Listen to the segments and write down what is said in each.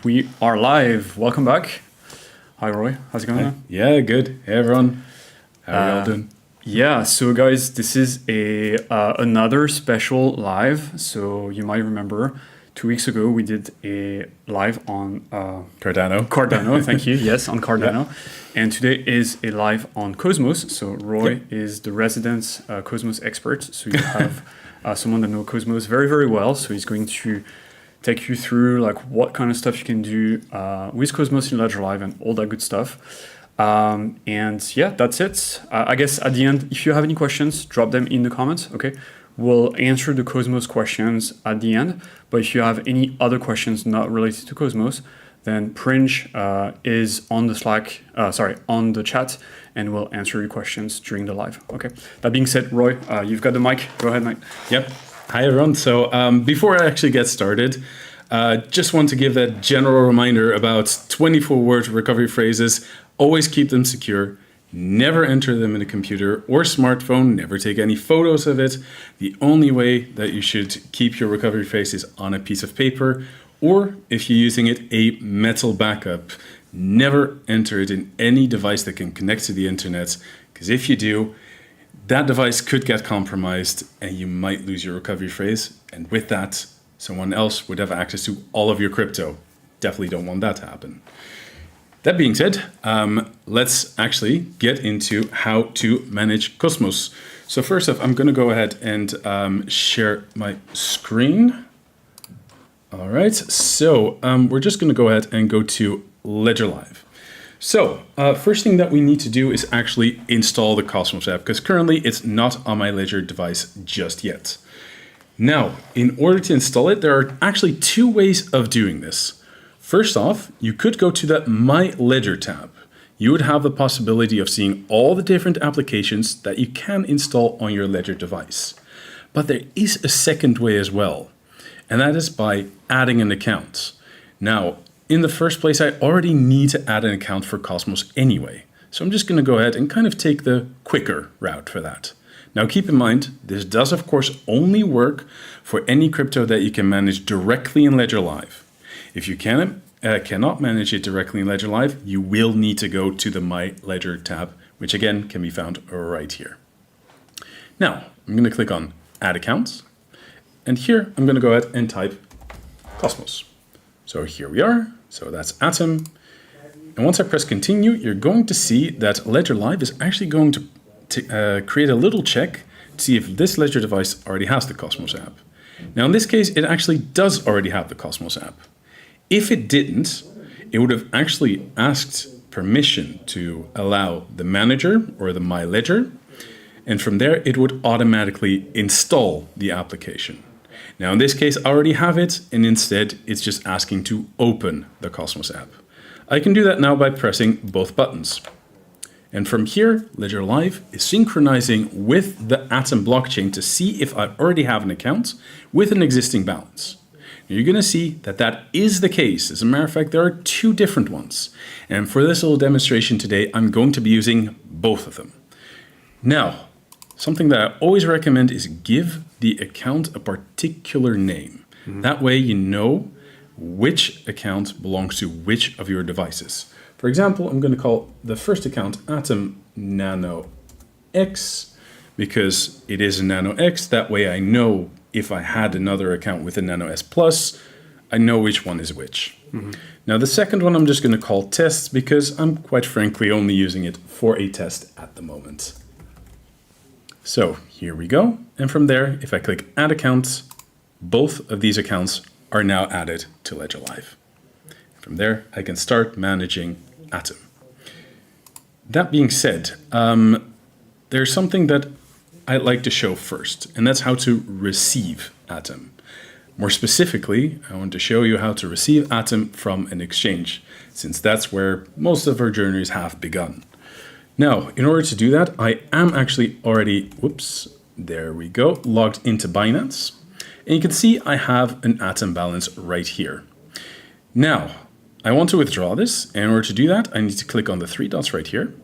we are live. Welcome back. Hi, Roy. How's it going? Hi. Yeah, good. Hey, everyone. How are you all doing? Yeah, so guys, this is another special live. So you might remember 2 weeks ago we did a live on Cardano. Cardano, thank you. Yes, on Cardano. Yeah. And today is a live on Cosmos. So Roy is the resident Cosmos expert. So you have someone that knows Cosmos very, very well. So he's going to take you through like what kind of stuff you can do with Cosmos in Ledger Live and all that good stuff. And yeah, that's it. I guess at the end, if you have any questions, drop them in the comments. Okay, we'll answer the Cosmos questions at the end. But if you have any other questions not related to Cosmos, then Pringe is on the Slack, on the chat, and we'll answer your questions during the live. Okay. That being said, Roy, you've got the mic. Go ahead, mate. Yep. Hi, everyone. So before I actually get started, just want to give that general reminder about 24-word recovery phrases. Always keep them secure. Never enter them in a computer or smartphone. Never take any photos of it. The only way that you should keep your recovery phrase is on a piece of paper, or if you're using it, a metal backup. Never enter it in any device that can connect to the internet, because if you do, that device could get compromised and you might lose your recovery phrase. And with that, someone else would have access to all of your crypto. Definitely don't want that to happen. That being said, let's actually get into how to manage Cosmos. So first off, I'm going to go ahead and share my screen. All right, so we're just going to go ahead and go to Ledger Live. So first thing that we need to do is actually install the Cosmos app, because currently it's not on my Ledger device just yet. Now, in order to install it, there are actually two ways of doing this. First off, you could go to the My Ledger tab. You would have the possibility of seeing all the different applications that you can install on your Ledger device. But there is a second way as well, and that is by adding an account. Now, in the first place, I already need to add an account for Cosmos anyway. So I'm just going to go ahead and kind of take the quicker route for that. Now, keep in mind, this does, of course, only work for any crypto that you can manage directly in Ledger Live. If you cannot manage it directly in Ledger Live, you will need to go to the My Ledger tab, which again can be found right here. Now, I'm going to click on Add Accounts. And here, I'm going to go ahead and type Cosmos. So here we are. So that's Atom. And once I press continue, you're going to see that Ledger Live is actually going to create a little check to see if this Ledger device already has the Cosmos app. Now, in this case, it actually does already have the Cosmos app. If it didn't, it would have actually asked permission to allow the manager or the My Ledger. And from there, it would automatically install the application. Now, in this case, I already have it, and instead, it's just asking to open the Cosmos app. I can do that now by pressing both buttons. And from here, Ledger Live is synchronizing with the Atom blockchain to see if I already have an account with an existing balance. Now, you're going to see that that is the case. As a matter of fact, there are two different ones. And for this little demonstration today, I'm going to be using both of them. Now, something that I always recommend is give the account a particular name. That way you know which account belongs to which of your devices. For example, I'm going to call the first account Atom Nano X because it is a Nano X. That way I know if I had another account with a Nano S Plus, I know which one is which. Now the second one I'm just going to call Tests because I'm quite frankly only using it for a test at the moment. So here we go. And from there, if I click Add Accounts, both of these accounts are now added to Ledger Live. From there, I can start managing Atom. That being said, there's something that I'd like to show first, and that's how to receive Atom. More specifically, I want to show you how to receive Atom from an exchange, since that's where most of our journeys have begun. Now, in order to do that, I am actually already, there we go, logged into Binance. And you can see I have an Atom balance right here. Now, I want to withdraw this. And in order to do that, I need to click on the three dots right here.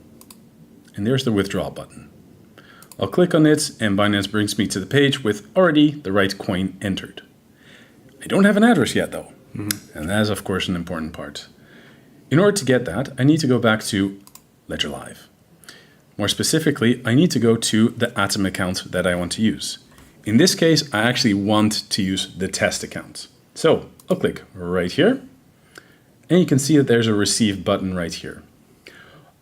And there's the withdraw button. I'll click on it and Binance brings me to the page with already the right coin entered. I don't have an address yet though. And that is, of course, an important part. In order to get that, I need to go back to Ledger Live. More specifically, I need to go to the Atom account that I want to use. In this case, I actually want to use the test account. So I'll click right here, and you can see that there's a receive button right here.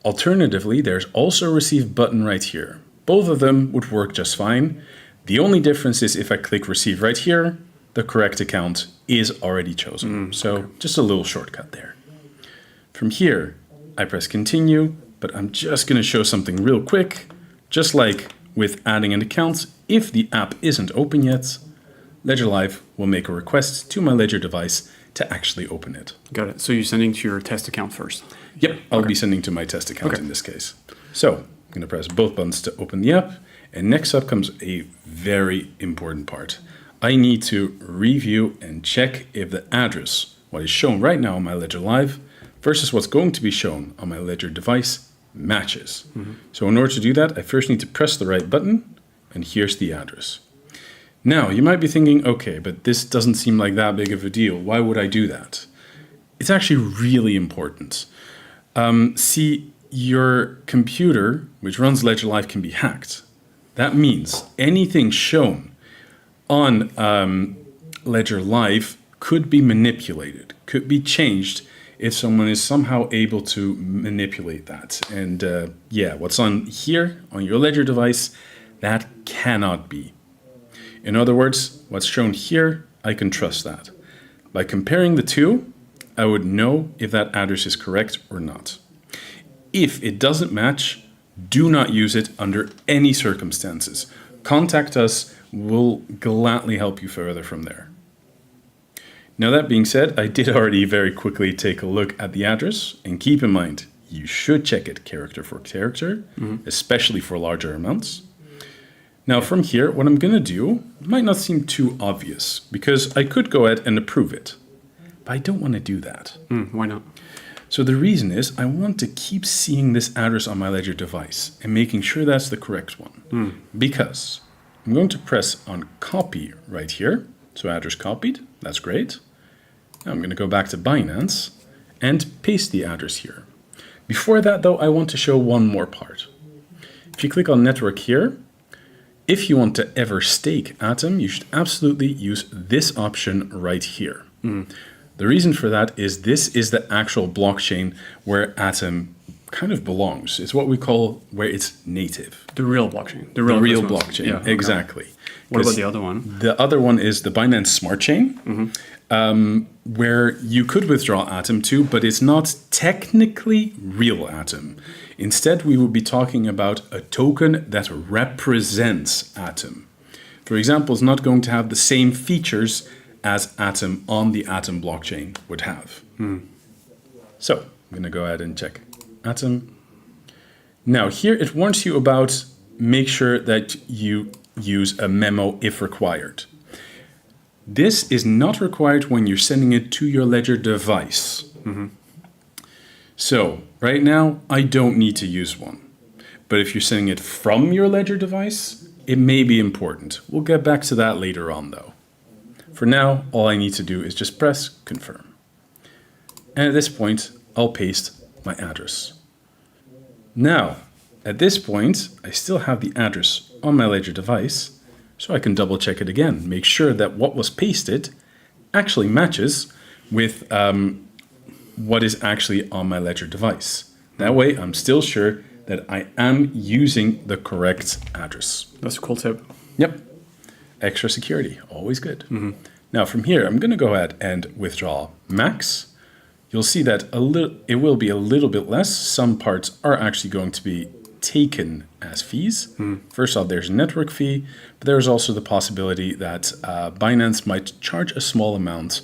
Alternatively, there's also a receive button right here. Both of them would work just fine. The only difference is if I click receive right here, the correct account is already chosen. So just a little shortcut there. From here, I press continue, but I'm just going to show something real quick. Just like with adding an account, if the app isn't open yet, Ledger Live will make a request to my Ledger device to actually open it. Got it. So you're sending to your test account first. Yep, I'll be sending to my test account in this case. So I'm going to press both buttons to open the app. And next up comes a very important part. I need to review and check if the address, what is shown right now on my Ledger Live, versus what's going to be shown on my Ledger device, matches. So in order to do that, I first need to press the right button, and here's the address. Now, you might be thinking, okay, but this doesn't seem like that big of a deal. Why would I do that? It's actually really important. See, your computer, which runs Ledger Live, can be hacked. That means anything shown on Ledger Live could be manipulated, could be changed if someone is somehow able to manipulate that. And yeah, what's on here on your Ledger device, that cannot be. In other words, what's shown here, I can trust that. By comparing the two, I would know if that address is correct or not. If it doesn't match, do not use it under any circumstances. Contact us, we'll gladly help you further from there. Now that being said, I did already very quickly take a look at the address, and keep in mind, you should check it character for character, especially for larger amounts. Now from here, what I'm going to do might not seem too obvious, because I could go ahead and approve it, but I don't want to do that. Why not? So the reason is I want to keep seeing this address on my Ledger device and making sure that's the correct one. Because I'm going to press on copy right here. So address copied, that's great. Now I'm going to go back to Binance and paste the address here. Before that though, I want to show one more part. If you click on network here, if you want to ever stake Atom, you should absolutely use this option right here. The reason for that is this is the actual blockchain where Atom kind of belongs. It's what we call where it's native. The real blockchain. The real blockchain, Yeah, exactly. What about the other one? The other one is the Binance Smart Chain, where you could withdraw Atom to, but it's not technically real Atom. Instead, we would be talking about a token that represents Atom. For example, it's not going to have the same features as Atom on the Atom blockchain would have. So I'm going to go ahead and check Atom. Now here it warns you about make sure that you use a memo if required. This is not required when you're sending it to your Ledger device. So right now I don't need to use one. But if you're sending it from your Ledger device, it may be important. We'll get back to that later on though. For now, all I need to do is just press confirm. And at this point, I'll paste my address. Now, at this point, I still have the address on my Ledger device, so I can double check it again, make sure that what was pasted actually matches with what is actually on my Ledger device. That way, I'm still sure that I am using the correct address. That's a cool tip. Yep. Extra security, always good. Now from here, I'm going to go ahead and withdraw max. You'll see that it will be a little bit less. Some parts are actually going to be taken as fees. First off, there's a network fee, but there's also the possibility that Binance might charge a small amount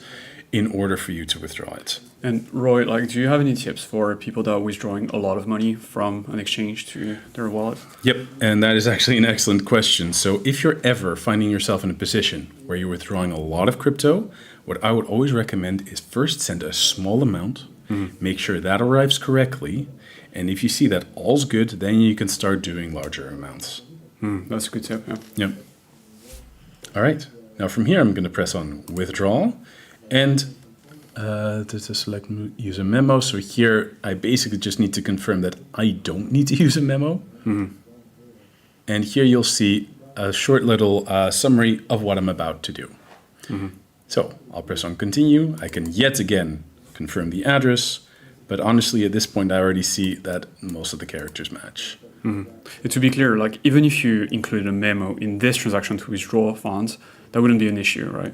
in order for you to withdraw it. And Roy, do you have any tips for people that are withdrawing a lot of money from an exchange to their wallet? Yep, and that is actually an excellent question. So if you're ever finding yourself in a position where you're withdrawing a lot of crypto, what I would always recommend is first send a small amount, make sure that arrives correctly, and if you see that all's good, then you can start doing larger amounts. That's a good tip, yeah. Yep. All right, now from here I'm going to press on withdrawal, and To select use a memo. So here I basically just need to confirm that I don't need to use a memo. And here you'll see a short little summary of what I'm about to do. So I'll press on continue. I can yet again confirm the address, but honestly at this point I already see that most of the characters match. And to be clear, like even if you include a memo in this transaction to withdraw funds, that wouldn't be an issue, right?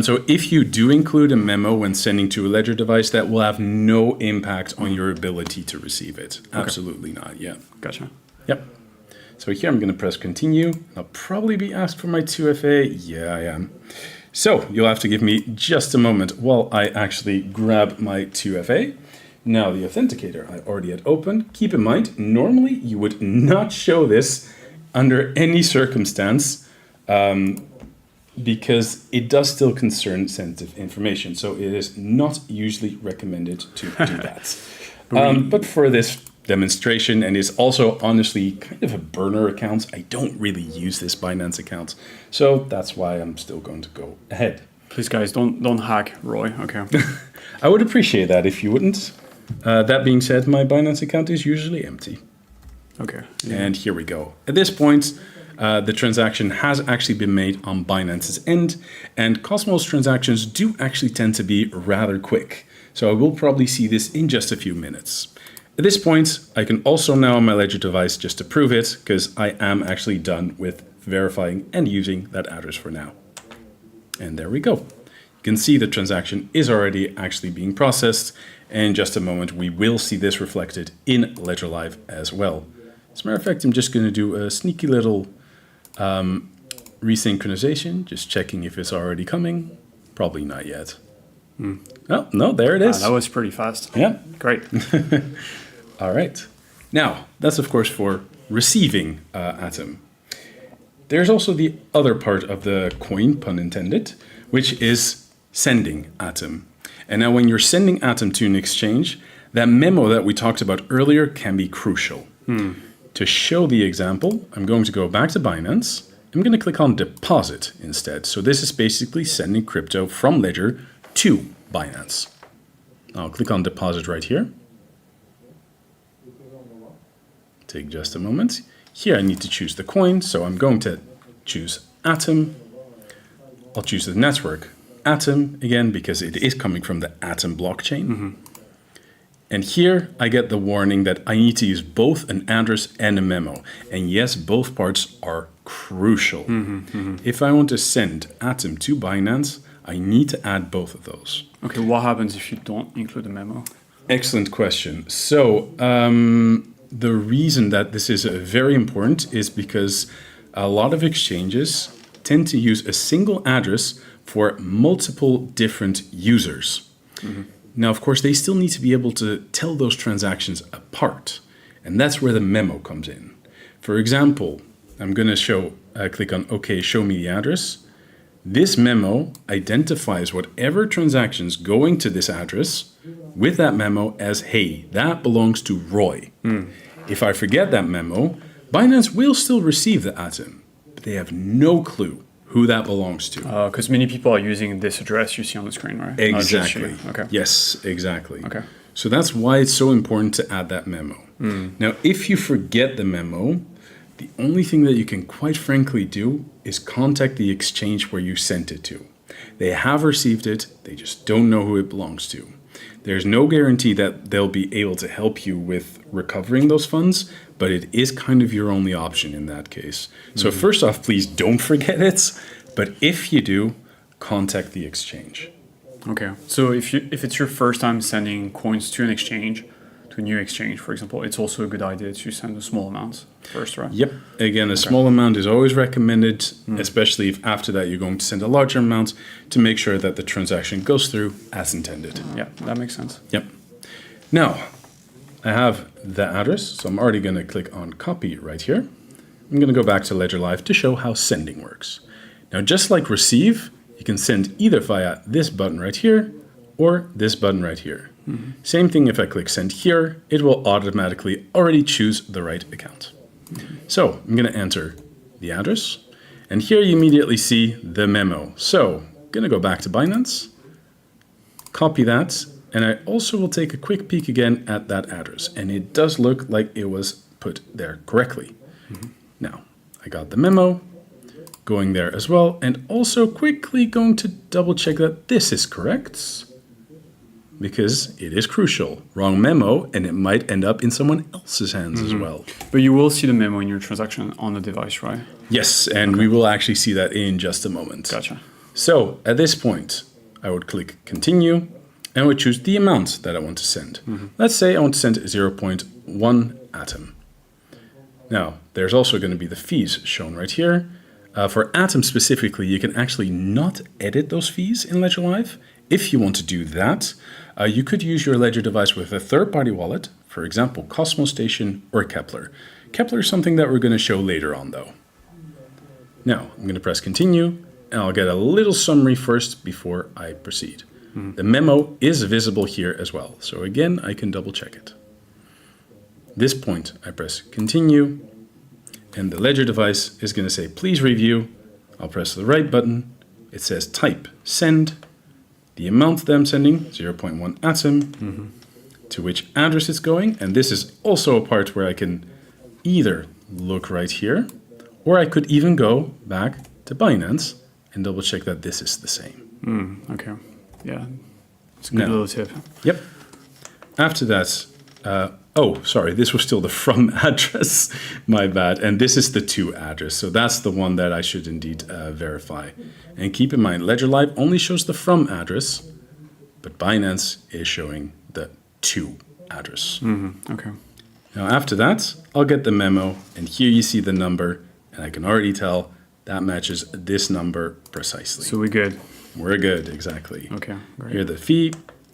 So if you do include a memo when sending to a Ledger device, that will have no impact on your ability to receive it. Absolutely not, yeah. Gotcha. Yep. So here I'm going to press continue. I'll probably be asked for my 2FA. Yeah, I am. So you'll have to give me just a moment while I actually grab my 2FA. Now the authenticator I already had opened. Keep in mind, normally you would not show this under any circumstance because it does still concern sensitive information. So it is not usually recommended to do that. But for this demonstration, and is also honestly kind of a burner account, I don't really use this Binance account. So that's why I'm still going to go ahead. Please guys, don't hack Roy, okay? I would appreciate that if you wouldn't. That being said, my Binance account is usually empty. Okay. And here we go. At this point, the transaction has actually been made on Binance's end, and Cosmos transactions do actually tend to be rather quick. So I will probably see this in just a few minutes. At this point, I can also now on my Ledger device just to prove it, because I am actually done with verifying and using that address for now. And there we go. You can see the transaction is already actually being processed. And in just a moment, we will see this reflected in Ledger Live as well. As a matter of fact, I'm just going to do a sneaky little resynchronization, just checking if it's already coming. Probably not yet. Oh, no, there it is. That was pretty fast. Yeah. Great. All right. Now, that's of course for receiving Atom. There's also the other part of the coin, pun intended, which is sending Atom. And now when you're sending Atom to an exchange, that memo that we talked about earlier can be crucial. To show the example, I'm going to go back to Binance. I'm going to click on deposit instead. So this is basically sending crypto from Ledger to Binance. I'll click on deposit right here. Take just a moment. Here I need to choose the coin, so I'm going to choose Atom. I'll choose the network Atom again because it is coming from the Atom blockchain. And here I get the warning that I need to use both an address and a memo. And yes, both parts are crucial. If I want to send Atom to Binance, I need to add both of those. Okay, what happens if you don't include a memo? Excellent question. So the reason that this is very important is because a lot of exchanges tend to use a single address for multiple different users. Now, of course, they still need to be able to tell those transactions apart. And that's where the memo comes in. For example, I'm going to click on OK, show me the address. This memo identifies whatever transactions going to this address with that memo as, hey, that belongs to Roy. If I forget that memo, Binance will still receive the Atom, but they have no clue who that belongs to. Because many people are using this address you see on the screen, right? Exactly. Okay. Yes, exactly. Okay. So that's why it's so important to add that memo. Now, if you forget the memo, the only thing that you can quite frankly do is contact the exchange where you sent it to. They have received it, they just don't know who it belongs to. There's no guarantee that they'll be able to help you with recovering those funds, but it is kind of your only option in that case. So first off, please don't forget it, but if you do, contact the exchange. Okay, so if it's your first time sending coins to an exchange, to a new exchange, for example, it's also a good idea to send a small amount first, right? Yep. Again, a small amount is always recommended, especially if after that you're going to send a larger amount to make sure that the transaction goes through as intended. Yeah, that makes sense. Yep. Now, I have the address, so I'm already going to click on copy right here. I'm going to go back to Ledger Live to show how sending works. Now, just like receive, you can send either via this button right here or this button right here. Same thing if I click send here, it will automatically already choose the right account. So I'm going to enter the address, and here you immediately see the memo. So I'm going to go back to Binance, copy that, and I also will take a quick peek again at that address. And it does look like it was put there correctly. Now, I got the memo going there as well, and also quickly going to double check that this is correct, because it is crucial. Wrong memo, and it might end up in someone else's hands as well. But you will see the memo in your transaction on the device, right? Yes, and we will actually see that in just a moment. Gotcha. So at this point, I would click continue, and I would choose the amount that I want to send. Let's say I want to send 0.1 atom. Now, there's also going to be the fees shown right here. For Atom specifically, you can actually not edit those fees in Ledger Live. If you want to do that, you could use your Ledger device with a third-party wallet, for example, Cosmos Station or Kepler. Kepler is something that we're going to show later on, though. Now, I'm going to press continue, and I'll get a little summary first before I proceed. The memo is visible here as well, so again, I can double-check it. This point, I press continue, and the Ledger device is going to say, please review. I'll press the right button. It says type, send, the amount that I'm sending, 0.1 atom, to which address it's going. And this is also a part where I can either look right here, or I could even go back to Binance and double check that this is the same. Okay. Yeah. It's a good little tip. Yep. After that, sorry, this was still the from address. My bad. And this is the to address. So that's the one that I should indeed verify. And keep in mind, Ledger Live only shows the from address, but Binance is showing the to address. Okay. Now, after that, I'll get the memo. And here you see the number. And I can already tell that matches this number precisely. So we're good. We're good, exactly. Okay, great. Here the fee.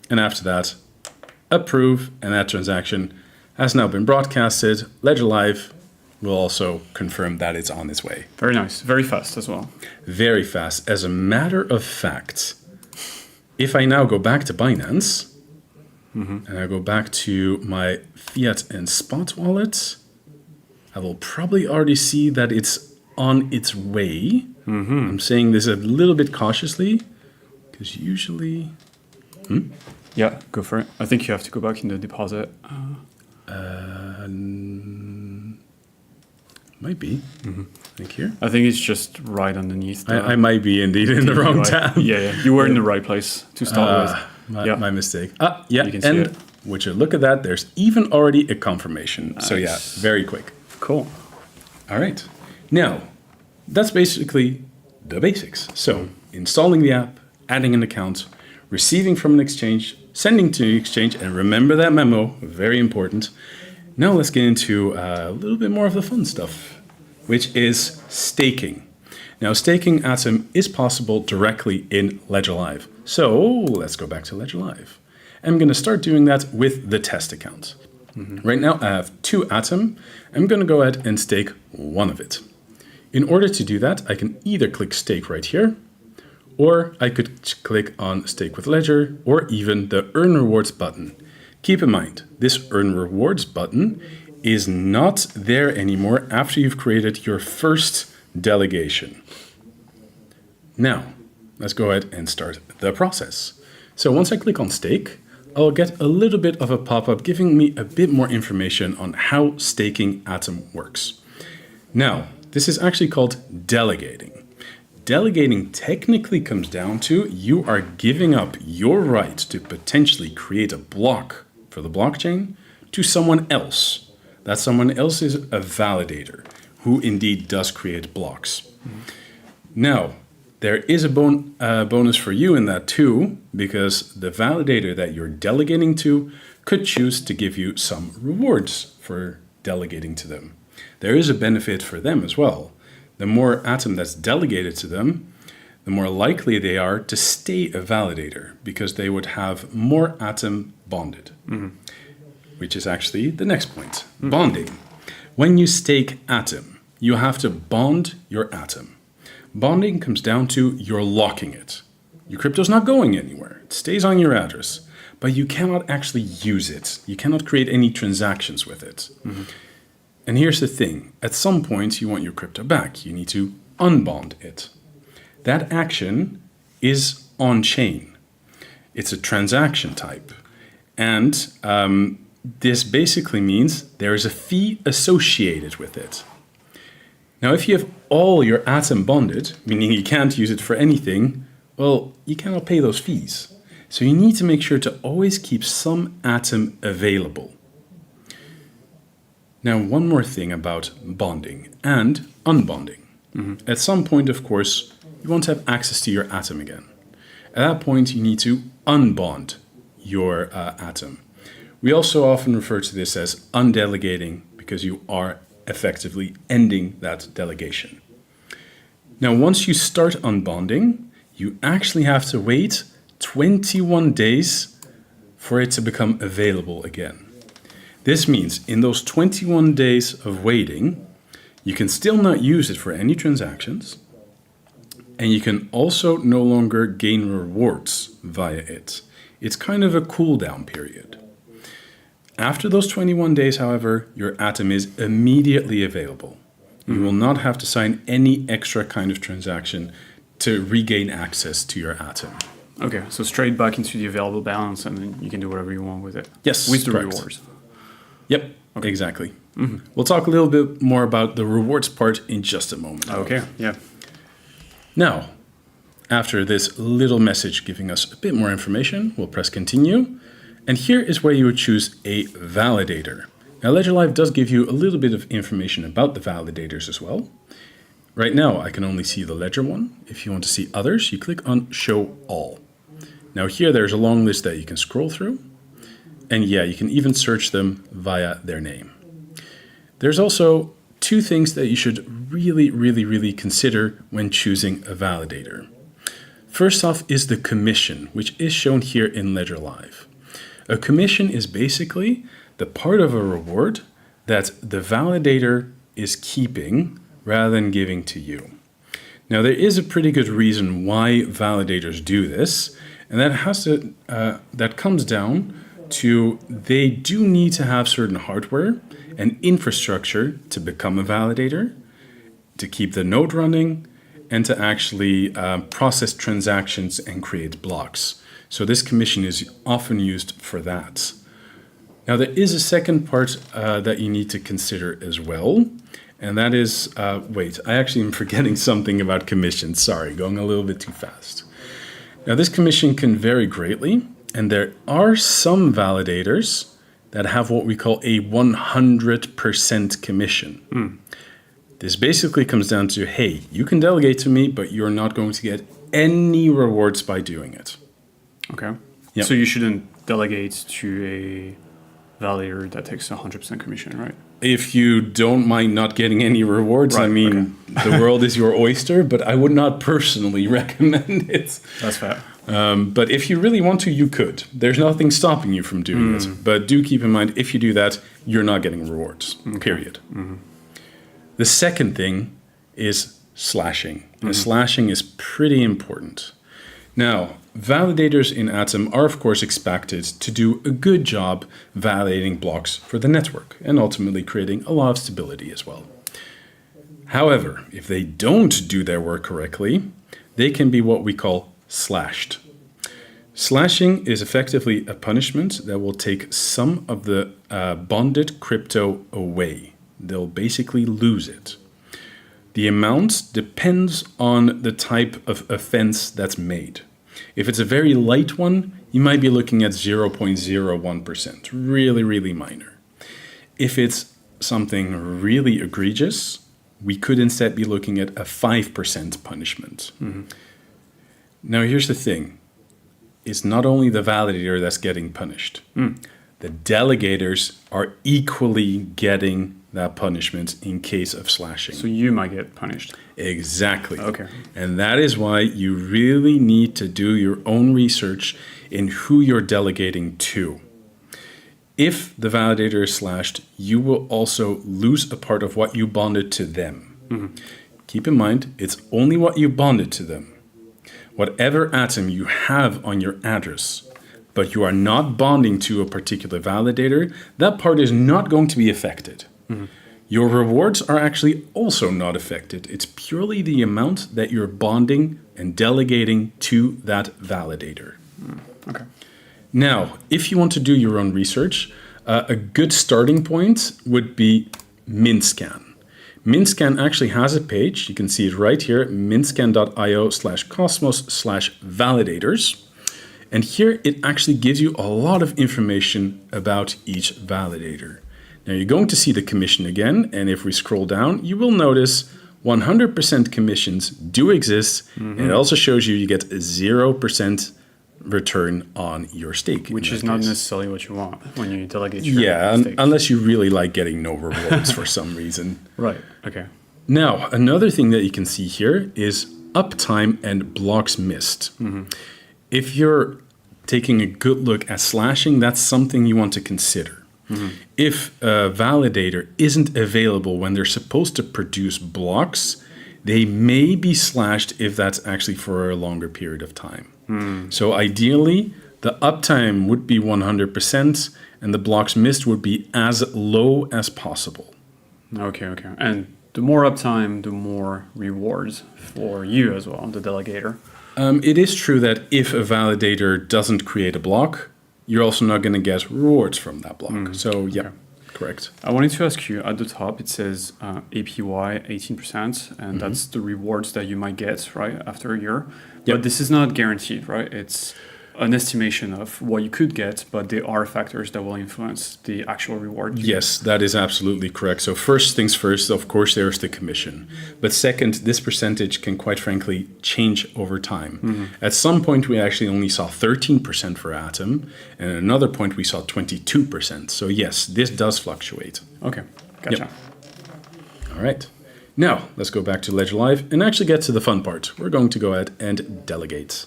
And after that, approve, and that transaction has now been broadcasted. Ledger Live will also confirm that it's on its way. Very nice. Very fast as well. Very fast. As a matter of fact, if I now go back to Binance, and I go back to my fiat and spot wallet, I will probably already see that it's on its way. I'm saying this a little bit cautiously, because usually... Yeah, go for it. I think you have to go back in the deposit. Might be. I think here. I think it's just right underneath. I might be indeed in the wrong tab. Yeah. You were in the right place to start with. My mistake. Yeah, You can see and it. would you look at that? There's even already a confirmation. So yeah, Nice. very quick. Cool. All right. Now, that's basically the basics. So installing the app, adding an account, receiving from an exchange, sending to the exchange, and remember that memo, very important. Now let's get into a little bit more of the fun stuff, which is staking. Now, staking Atom is possible directly in Ledger Live. So let's go back to Ledger Live. I'm going to start doing that with the test account. Right now, I have 2 Atom. I'm going to go ahead and stake one of it. In order to do that, I can either click stake right here, or I could click on Stake with Ledger, or even the Earn Rewards button. Keep in mind, this Earn Rewards button is not there anymore after you've created your first delegation. Now, let's go ahead and start the process. So once I click on Stake, I'll get a little bit of a pop-up giving me a bit more information on how staking Atom works. Now, this is actually called delegating. Delegating technically comes down to you are giving up your right to potentially create a block for the blockchain to someone else. That someone else is a validator who indeed does create blocks. Now, there is a bonus for you in that too, because the validator that you're delegating to could choose to give you some rewards for delegating to them. There is a benefit for them as well. The more Atom that's delegated to them, the more likely they are to stay a validator because they would have more Atom bonded, which is actually the next point, bonding. When you stake Atom, you have to bond your Atom. Bonding comes down to you're locking it. Your crypto's not going anywhere. It stays on your address, but you cannot actually use it. You cannot create any transactions with it. And here's the thing. At some point, you want your crypto back. You need to unbond it. That action is on-chain. It's a transaction type. And this basically means there is a fee associated with it. Now, if you have all your atom bonded, meaning you can't use it for anything, well, you cannot pay those fees. So you need to make sure to always keep some atom available. Now, one more thing about bonding and unbonding. At some point, of course, you want to have access to your atom again. At that point, you need to unbond your atom. We also often refer to this as undelegating because you are effectively ending that delegation. Now, once you start unbonding, you actually have to wait 21 days for it to become available again. This means in those 21 days of waiting, you can still not use it for any transactions, and you can also no longer gain rewards via it. It's kind of a cooldown period. After those 21 days, however, your atom is immediately available. You will not have to sign any extra kind of transaction to regain access to your atom. Okay, so straight back into the available balance, and then you can do whatever you want with it. Yes, with the correct. rewards. Yep, exactly. We'll talk a little bit more about the rewards part in just a moment. Okay, yeah. Now, after this little message giving us a bit more information, we'll press continue. And here is where you would choose a validator. Now, Ledger Live does give you a little bit of information about the validators as well. Right now, I can only see the Ledger one. If you want to see others, you click on Show All. Now here, there's a long list that you can scroll through. And yeah, you can even search them via their name. There's also two things that you should really consider when choosing a validator. First off is the commission, which is shown here in Ledger Live. A commission is basically the part of a reward that the validator is keeping rather than giving to you. Now, there is a pretty good reason why validators do this, and that comes down to they do need to have certain hardware and infrastructure to become a validator, to keep the node running, and to actually process transactions and create blocks. So this commission is often used for that. Now, there is a second part that you need to consider as well, and that is, wait, I actually am forgetting something about commission. Sorry, going a little bit too fast. Now, this commission can vary greatly, and there are some validators that have what we call a 100% commission. This basically comes down to, hey, you can delegate to me, but you're not going to get any rewards by doing it. Okay. Yep. So you shouldn't delegate to a validator that takes 100% commission, right? If you don't mind not getting any rewards, Right, I mean, the world is your oyster, but I would not personally recommend it. That's fair. But if you really want to, you could. There's nothing stopping you from doing it. But do keep in mind, if you do that, you're not getting rewards, period. The second thing is slashing. And slashing is pretty important. Now, validators in Atom are, of course, expected to do a good job validating blocks for the network and ultimately creating a lot of stability as well. However, if they don't do their work correctly, they can be what we call slashed. Slashing is effectively a punishment that will take some of the bonded crypto away. They'll basically lose it. The amount depends on the type of offense that's made. If it's a very light one, you might be looking at 0.01%, really minor. If it's something really egregious, we could instead be looking at a 5% punishment. Now, here's the thing. It's not only the validator that's getting punished. The delegators are equally getting that punishment in case of slashing. So you might get punished. Exactly. Okay. And that is why you really need to do your own research in who you're delegating to. If the validator is slashed, you will also lose a part of what you bonded to them. Keep in mind, it's only what you bonded to them. Whatever atom you have on your address, but you are not bonding to a particular validator, that part is not going to be affected. Your rewards are actually also not affected. It's purely the amount that you're bonding and delegating to that validator. Okay. Now, if you want to do your own research, a good starting point would be MinScan. MinScan actually has a page. You can see it right here, minscan.io/cosmos/validators. And here it actually gives you a lot of information about each validator. Now you're going to see the commission again, and if we scroll down, you will notice 100% commissions do exist, and it also shows you get a 0% return on your stake. Which is not necessarily what you want when you delegate your stake. Unless you really like getting no rewards for some reason. Right, okay. Now, another thing that you can see here is uptime and blocks missed. If you're taking a good look at slashing, that's something you want to consider. If a validator isn't available when they're supposed to produce blocks, they may be slashed if that's actually for a longer period of time. So ideally, the uptime would be 100% and the blocks missed would be as low as possible. Okay. And the more uptime, the more rewards for you as well, the delegator. It is true that if a validator doesn't create a block, you're also not going to get rewards from that block. So, yeah, correct. I wanted to ask you, at the top, it says APY 18%, and that's the rewards that you might get, right, after a year. But this is not guaranteed, right? It's an estimation of what you could get, but there are factors that will influence the actual reward. Yes, that is absolutely correct. So first things first, of course, there's the commission. But second, this percentage can quite frankly change over time. At some point, we actually only saw 13% for Atom, and at another point, we saw 22%. So yes, this does fluctuate. Okay, gotcha. Yep. All right. Now, let's go back to Ledger Live and actually get to the fun part. We're going to go ahead and delegate.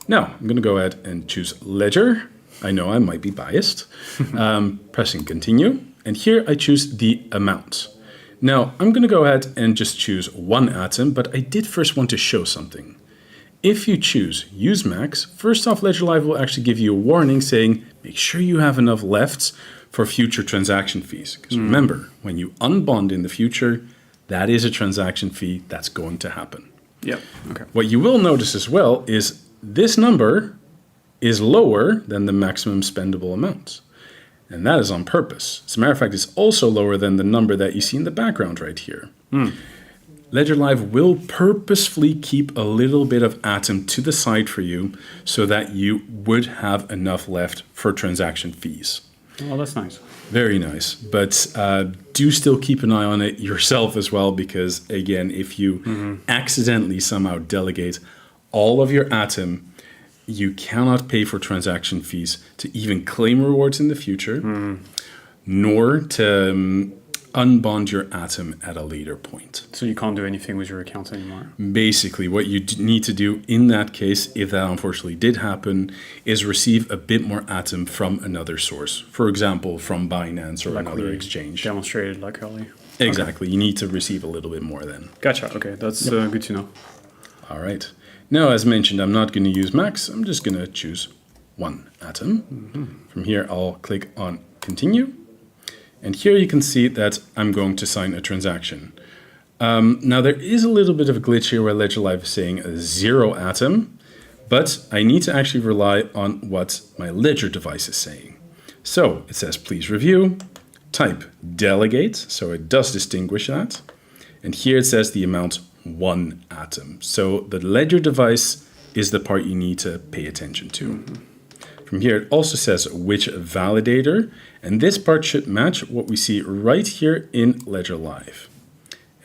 Now, I'm going to go ahead and choose Ledger. I know I might be biased. Pressing continue. And here I choose the amount. Now, I'm going to go ahead and just choose one atom, but I did first want to show something. If you choose use max, first off, Ledger Live will actually give you a warning saying, make sure you have enough left for future transaction fees. Because remember, when you unbond in the future, that is a transaction fee that's going to happen. Yep, okay. What you will notice as well is this number is lower than the maximum spendable amount. And that is on purpose. As a matter of fact, it's also lower than the number that you see in the background right here. Ledger Live will purposefully keep a little bit of Atom to the side for you so that you would have enough left for transaction fees. Oh, that's nice. Very nice. But do still keep an eye on it yourself as well, because again, if you accidentally somehow delegate all of your Atom, you cannot pay for transaction fees to even claim rewards in the future, nor to unbond your Atom at a later point. So you can't do anything with your account anymore. Basically, what you need to do in that case, if that unfortunately did happen, is receive a bit more Atom from another source. For example, from Binance or another exchange. Demonstrated like early. Exactly. You need to receive a little bit more then. Gotcha. Okay, that's good to know. All right. Now, as mentioned, I'm not going to use max. I'm just going to choose one Atom. From here, I'll click on continue. And here you can see that I'm going to sign a transaction. Now, there is a little bit of a glitch here where Ledger Live is saying 0 Atom, but I need to actually rely on what my Ledger device is saying. So it says, please review, type delegate, so it does distinguish that. And here it says the amount 1 Atom. So the Ledger device is the part you need to pay attention to. From here, it also says which validator, and this part should match what we see right here in Ledger Live.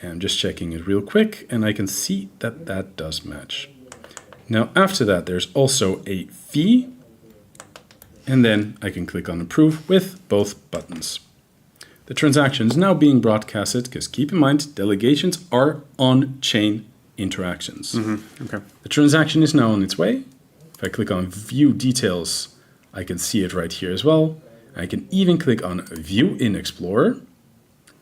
And I'm just checking it real quick, and I can see that that does match. Now, after that, there's also a fee, and then I can click on approve with both buttons. The transaction is now being broadcasted, because keep in mind, delegations are on-chain interactions. Okay. The transaction is now on its way. If I click on view details, I can see it right here as well. I can even click on view in Explorer.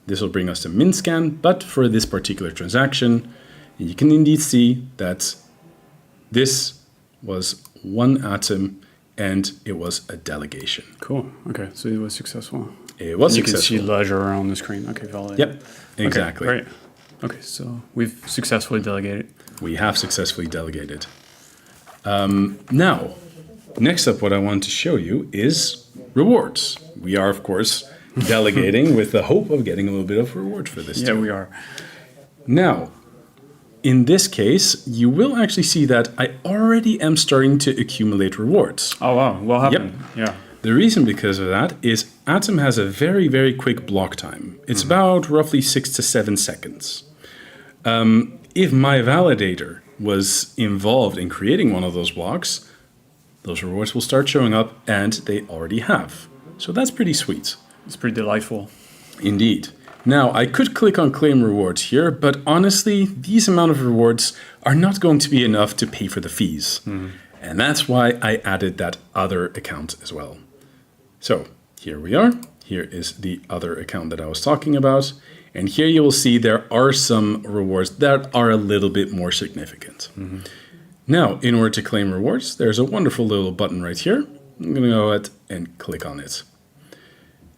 This will bring us to MinScan, but for this particular transaction, you can indeed see that this was 1 Atom and it was a delegation. Cool. Okay, so it was successful. It was successful. You can see Ledger on the screen. Okay, valid. Yep, exactly. Okay, great. Okay, so we've successfully delegated. We have successfully delegated. Now, Next up, what I want to show you is rewards. We are, of course, delegating with the hope of getting a little bit of reward for this. Yeah, we are. Now, in this case, you will actually see that I already am starting to accumulate rewards. Oh, wow. What happened? Yeah. The reason because of that is Atom has a very, very quick block time. It's about roughly 6 to 7 seconds. If my validator was involved in creating one of those blocks, those rewards will start showing up, and they already have. So that's pretty sweet. It's pretty delightful. Indeed. Now, I could click on claim rewards here, but honestly, these amount of rewards are not going to be enough to pay for the fees. And that's why I added that other account as well. So here we are. Here is the other account that I was talking about. And here you will see there are some rewards that are a little bit more significant. Now, in order to claim rewards, there's a wonderful little button right here. I'm going to go ahead and click on it.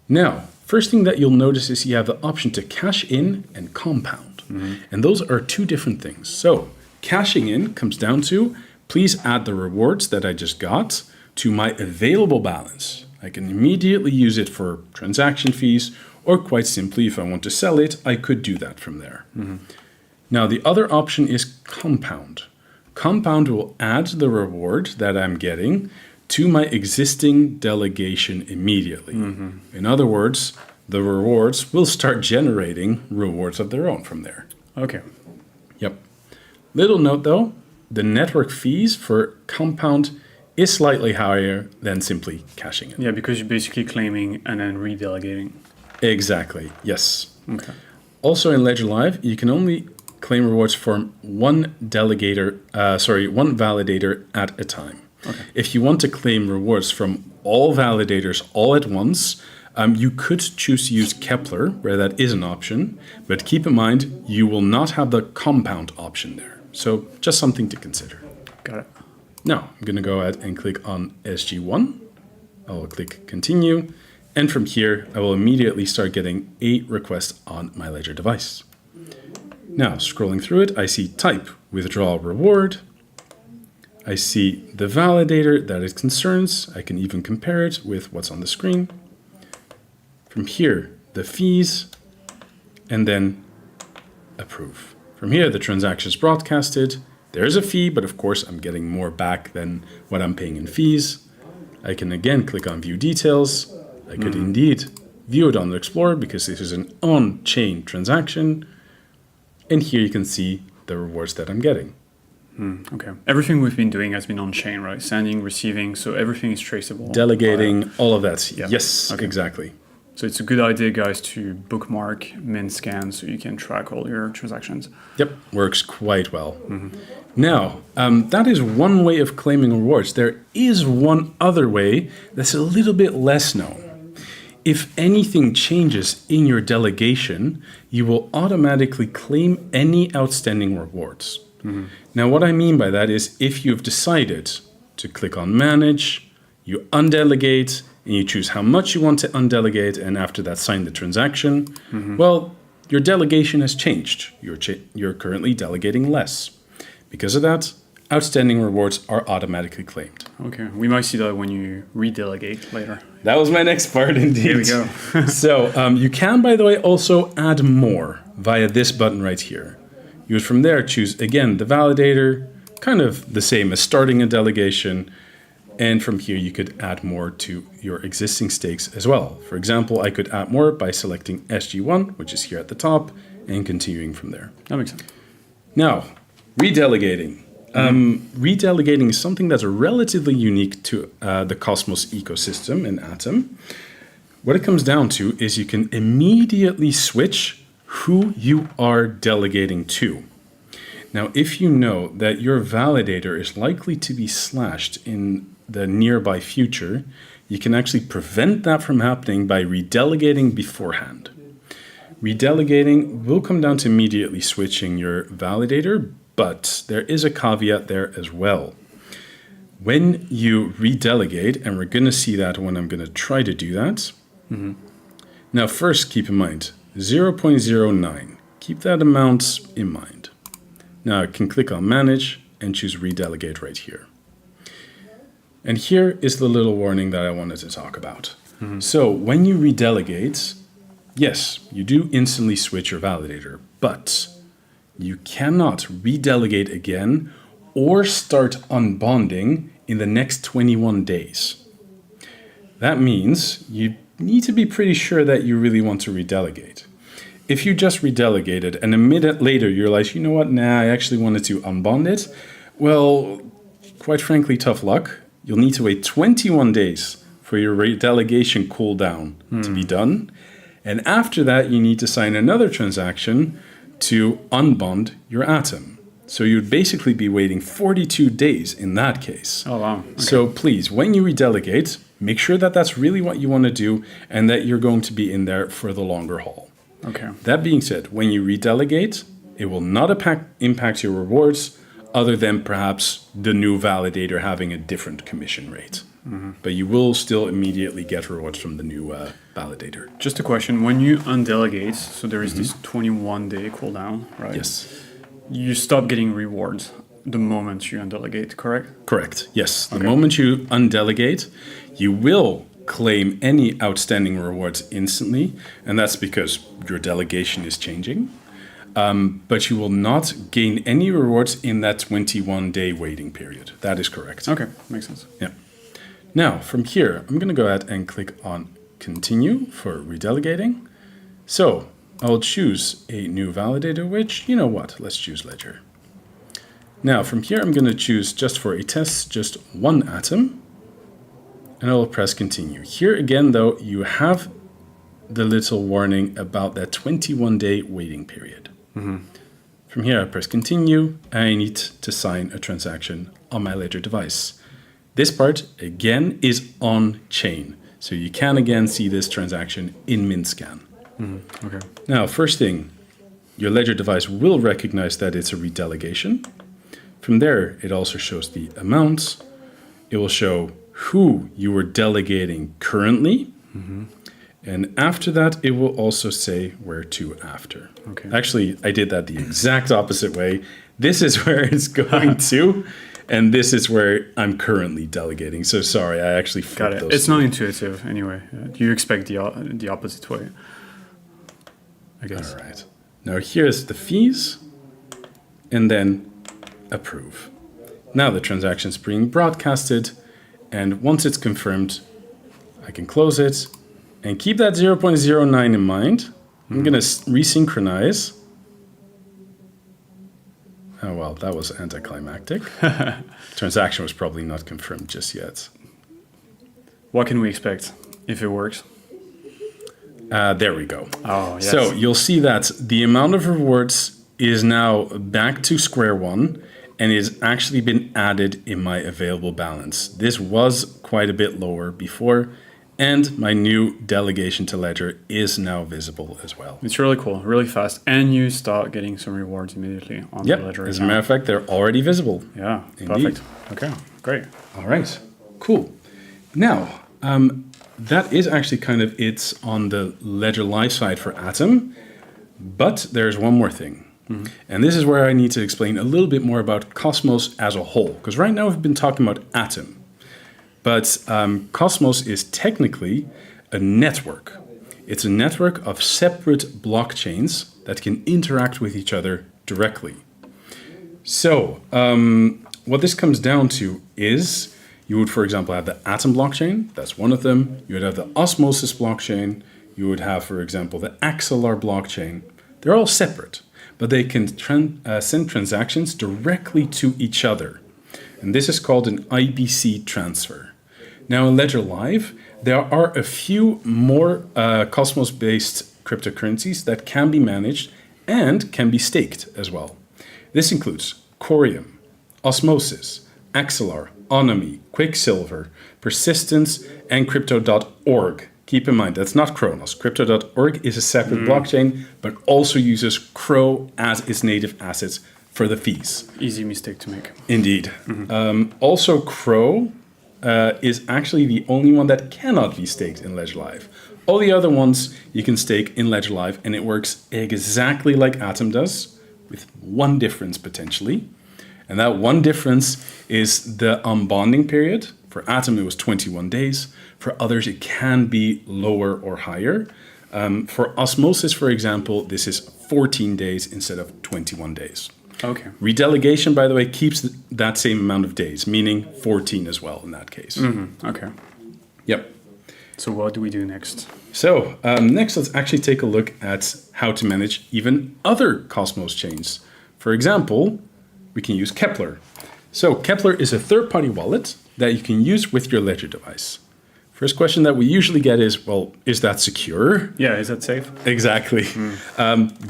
Now, first thing that you'll notice is you have the option to cash in and compound. And those are two different things. So cashing in comes down to, please add the rewards that I just got to my available balance. I can immediately use it for transaction fees, or quite simply, if I want to sell it, I could do that from there. Now, the other option is compound. Compound will add the reward that I'm getting to my existing delegation immediately. In other words, the rewards will start generating rewards of their own from there. Okay. Yep. Little note though, the network fees for compound is slightly higher than simply cashing in. Yeah, because you're basically claiming and then redelegating. Exactly, yes. Okay. Also in Ledger Live, you can only claim rewards from one validator at a time. Okay. If you want to claim rewards from all validators all at once, you could choose to use Kepler, where that is an option, but keep in mind, you will not have the compound option there. So just something to consider. Got it. Now, I'm going to go ahead and click on SG1. I will click continue. And from here, I will immediately start getting a request on my Ledger device. Now, scrolling through it, I see type, withdraw reward. I see the validator that it concerns. I can even compare it with what's on the screen. From here, the fees, and then approve. From here, the transaction is broadcasted. There is a fee, but of course, I'm getting more back than what I'm paying in fees. I can again click on view details. I could indeed view it on the Explorer because this is an on-chain transaction. And here you can see the rewards that I'm getting. Okay. Everything we've been doing has been on chain, right? Sending, receiving, so everything is traceable. Delegating, all of that. Yeah. Yes, Okay. exactly. So it's a good idea, guys, to bookmark min scan so you can track all your transactions. Yep, works quite well. Now, that is one way of claiming rewards. There is one other way that's a little bit less known. If anything changes in your delegation, you will automatically claim any outstanding rewards. Now, what I mean by that is if you've decided to click on Manage, you undelegate, and you choose how much you want to undelegate, and after that sign the transaction, well, your delegation has changed. You're currently delegating less. Because of that, outstanding rewards are automatically claimed. Okay. We might see that when you redelegate later. That was my next part, indeed. Here we go. So you can, by the way, also add more via this button right here. You would from there choose, again, the validator, kind of the same as starting a delegation. And from here, you could add more to your existing stakes as well. For example, I could add more by selecting SG1, which is here at the top, and continuing from there. That makes sense. Now, redelegating. Redelegating is something that's relatively unique to the Cosmos ecosystem in Atom. What it comes down to is you can immediately switch who you are delegating to. Now, if you know that your validator is likely to be slashed in the nearby future, you can actually prevent that from happening by redelegating beforehand. Redelegating will come down to immediately switching your validator, but there is a caveat there as well. When you redelegate, and we're going to see that when I'm going to try to do that. Now, first, keep in mind, 0.09. Keep that amount in mind. Now I can click on Manage and choose Redelegate right here. And here is the little warning that I wanted to talk about. So when you redelegate, yes, you do instantly switch your validator, but you cannot redelegate again or start unbonding in the next 21 days. That means you need to be pretty sure that you really want to redelegate. If you just redelegated and a minute later you're like, you know what, nah, I actually wanted to unbond it, well, quite frankly, tough luck. You'll need to wait 21 days for your redelegation cooldown to be done. And after that, you need to sign another transaction to unbond your atom. So you'd basically be waiting 42 days in that case. Oh, wow. Okay. So please, when you redelegate, make sure that that's really what you want to do and that you're going to be in there for the longer haul. Okay. That being said, when you redelegate, it will not impact your rewards other than perhaps the new validator having a different commission rate. But you will still immediately get rewards from the new validator. Just a question. When you undelegate, so there is this 21-day cooldown, right? Yes. You stop getting rewards the moment you undelegate, correct? Correct. Yes. The moment you undelegate, you will claim any outstanding rewards instantly, and that's because your delegation is changing. But you will not gain any rewards in that 21-day waiting period. That is correct. Okay, makes sense. Yeah. Now, from here, I'm going to go ahead and click on Continue for redelegating. So I'll choose a new validator, which, you know what, let's choose Ledger. Now, from here, I'm going to choose, just for a test, just one atom, and I'll press Continue. Here again, though, you have the little warning about that 21-day waiting period. From here, I press Continue, and I need to sign a transaction on my Ledger device. This part, again, is on-chain, so you can again see this transaction in MintScan. Okay. Now, first thing, your Ledger device will recognize that it's a redelegation. From there, it also shows the amounts. It will show who you are delegating currently. And after that, it will also say where to after. Okay. Actually, I did that the exact opposite way. This is where it's going to, and this is where I'm currently delegating. So sorry, I actually Got flipped it. those. It's not intuitive anyway. You expect the opposite way, I guess. All right. Now here's the fees, and then approve. Now the transaction's being broadcasted, and once it's confirmed, I can close it and keep that 0.09 in mind. I'm going to resynchronize. Oh, well, that was anticlimactic. Transaction was probably not confirmed just yet. What can we expect if it works? There we go. Oh, yes. So you'll see that the amount of rewards is now back to square one and is actually been added in my available balance. This was quite a bit lower before, and my new delegation to Ledger is now visible as well. It's really cool, really fast, and you start getting some rewards immediately on the Ledger As a account. matter of fact, they're already visible. Yeah, Indeed. perfect. Okay, great. All right, cool. Now, that is actually kind of it on the Ledger Live side for Atom, but there's one more thing. And this is where I need to explain a little bit more about Cosmos as a whole, because right now we've been talking about Atom, but Cosmos is technically a network. It's a network of separate blockchains that can interact with each other directly. So what this comes down to is you would, for example, have the Atom blockchain. That's one of them. You would have the Osmosis blockchain. You would have, for example, the Axelar blockchain. They're all separate, but they can send transactions directly to each other. And this is called an IBC transfer. Now, in Ledger Live, there are a few more Cosmos-based cryptocurrencies that can be managed and can be staked as well. This includes Corium, Osmosis, Axelar, Onomy, Quicksilver, Persistence, and Crypto.org. Keep in mind, that's not Kronos. Crypto.org is a separate blockchain, but also uses Crow as its native assets for the fees. Easy mistake to make. Indeed. Also, Crow is actually the only one that cannot be staked in Ledger Live. All the other ones you can stake in Ledger Live, and it works exactly like Atom does, with one difference potentially. And that one difference is the unbonding period. For Atom, it was 21 days. For others, it can be lower or higher. For Osmosis, for example, this is 14 days instead of 21 days. Okay. Redelegation, by the way, keeps that same amount of days, meaning 14 as well in that case. Okay. Yep. So what do we do next? So next, let's actually take a look at how to manage even other Cosmos chains. For example, we can use Kepler. So Kepler is a third-party wallet that you can use with your Ledger device. First question that we usually get is, well, is that secure? Yeah, is that safe? Exactly.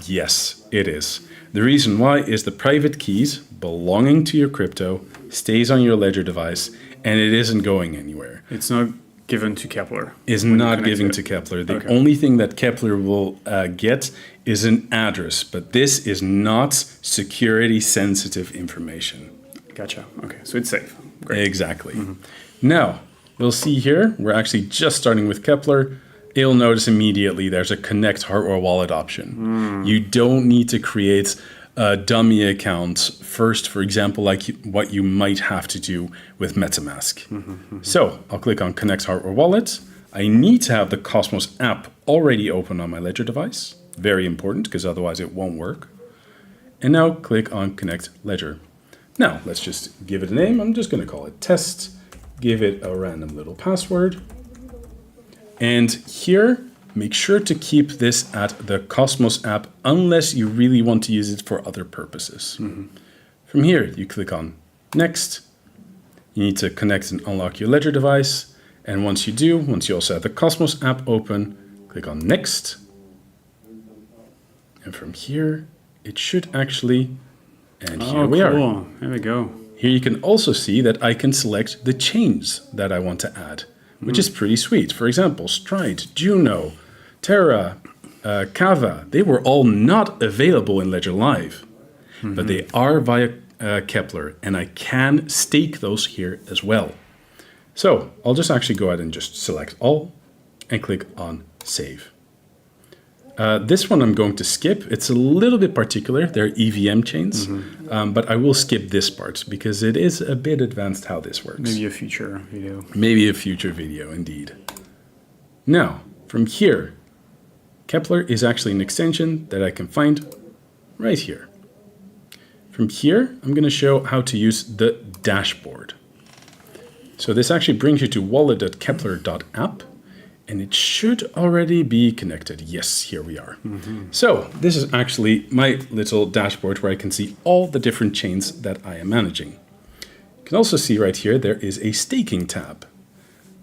Yes, it is. The reason why is the private keys belonging to your crypto stays on your Ledger device and it isn't going anywhere. It's not given to Kepler. Is when you not connect given it. to Kepler. The Okay. only thing that Kepler will get is an address, but this is not security sensitive information. Gotcha. Okay, so it's safe. Great. Exactly. Now, we'll see here, we're actually just starting with Kepler. You'll notice immediately there's a connect hardware wallet option. You don't need to create a dummy account first, for example, like what you might have to do with MetaMask. So I'll click on connect hardware wallet. I need to have the Cosmos app already open on my Ledger device. Very important, because otherwise it won't work. And now click on connect Ledger. Now let's just give it a name. I'm just going to call it test. Give it a random little password. And here, make sure to keep this at the Cosmos app unless you really want to use it for other purposes. From here, you click on Next. You need to connect and unlock your Ledger device. And once you do, once you also have the Cosmos app open, click on Next. And from here, it should actually, and here we are. Cool. There we go. Here you can also see that I can select the chains that I want to add, which is pretty sweet. For example, Stride, Juno, Terra, Kava, they were all not available in Ledger Live, but they are via Kepler, and I can stake those here as well. So I'll just actually go ahead and just select all and click on Save. This one I'm going to skip. It's a little bit particular. They're EVM chains, but I will skip this part because it is a bit advanced how this works. Maybe a future video. Maybe a future video, indeed. Now, from here, Kepler is actually an extension that I can find right here. From here, I'm going to show how to use the dashboard. So this actually brings you to wallet.kepler.app. And it should already be connected. Yes, here we are. So this is actually my little dashboard where I can see all the different chains that I am managing. You can also see right here, there is a staking tab.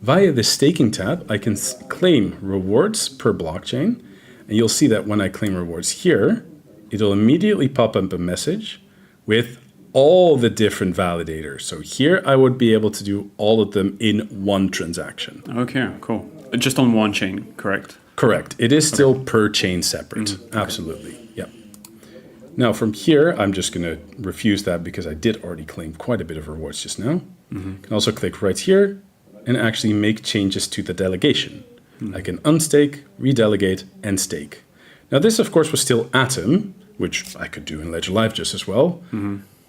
Via the staking tab, I can claim rewards per blockchain. And you'll see that when I claim rewards here, it'll immediately pop up a message with all the different validators. So here I would be able to do all of them in one transaction. Okay, cool. Just on one chain, correct? Correct. It is still per chain separate. Absolutely. Yep. Now from here, I'm just going to refuse that because I did already claim quite a bit of rewards just now. Can also click right here and actually make changes to the delegation. I can unstake, redelegate, and stake. Now this, of course, was still Atom, which I could do in Ledger Live just as well.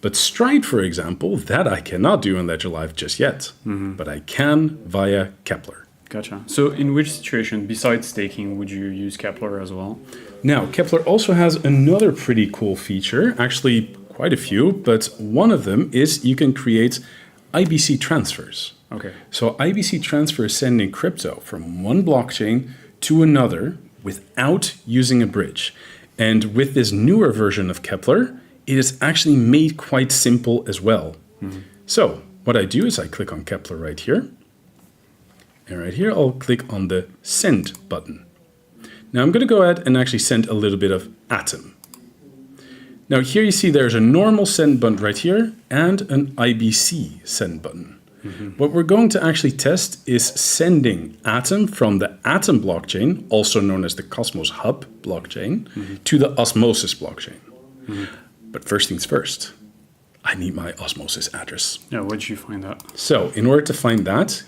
But Stride, for example, that I cannot do in Ledger Live just yet. But I can via Kepler. Gotcha. So in which situation, besides staking, would you use Kepler as well? Now, Kepler also has another pretty cool feature, actually quite a few, but one of them is you can create IBC transfers. Okay. So IBC transfer is sending crypto from one blockchain to another without using a bridge. And with this newer version of Kepler, it is actually made quite simple as well. So what I do is I click on Kepler right here. And right here, I'll click on the Send button. Now I'm going to go ahead and actually send a little bit of Atom. Now here you see there's a normal send button right here and an IBC send button. What we're going to actually test is sending Atom from the Atom blockchain, also known as the Cosmos Hub blockchain, to the Osmosis blockchain. But first things first, I need my Osmosis address. Yeah, where did you find that? So in order to find that,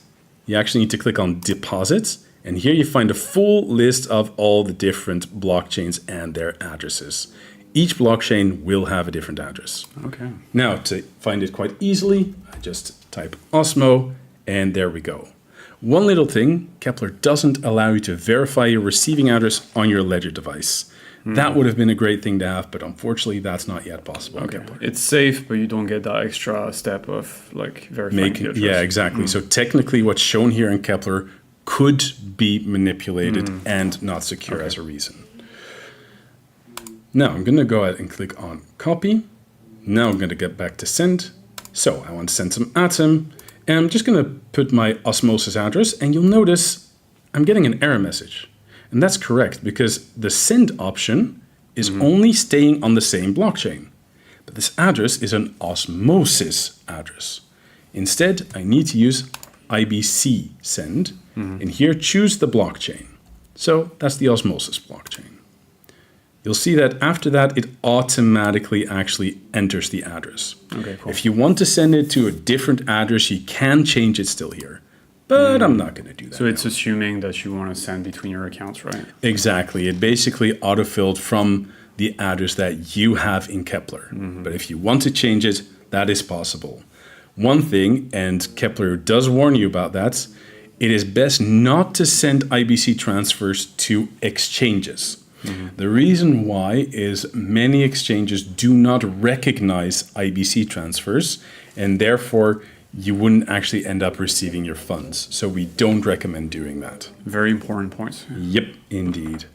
you actually need to click on Deposits, and here you find a full list of all the different blockchains and their addresses. Each blockchain will have a different address. Okay. Now, to find it quite easily, I just type Osmo, And there we go. One little thing, Kepler doesn't allow you to verify your receiving address on your Ledger device. That would have been a great thing to have, but unfortunately that's not yet possible in Kepler. It's safe, but you don't get that extra step of like verifying the address. Yeah, exactly. So technically what's shown here in Kepler could be manipulated and not secure as a reason. Now I'm going to go ahead and click on copy. Now I'm going to get back to send. So I want to send some Atom, and I'm just going to put my Osmosis address, and you'll notice I'm getting an error message. And that's correct, because the send option is only staying on the same blockchain. But this address is an Osmosis address. Instead, I need to use IBC send, and here choose the blockchain. So that's the Osmosis blockchain. You'll see that after that, it automatically actually enters the address. Okay, cool. If you want to send it to a different address, you can change it still here. But I'm not going to do that. So it's assuming that you want to send between your accounts, right? Exactly. It basically autofilled from the address that you have in Kepler. But if you want to change it, that is possible. One thing, and Kepler does warn you about that, it is best not to send IBC transfers to exchanges. The reason why is many exchanges do not recognize IBC transfers, and therefore you wouldn't actually end up receiving your funds. So we don't recommend doing that. Very important point. Yep, indeed.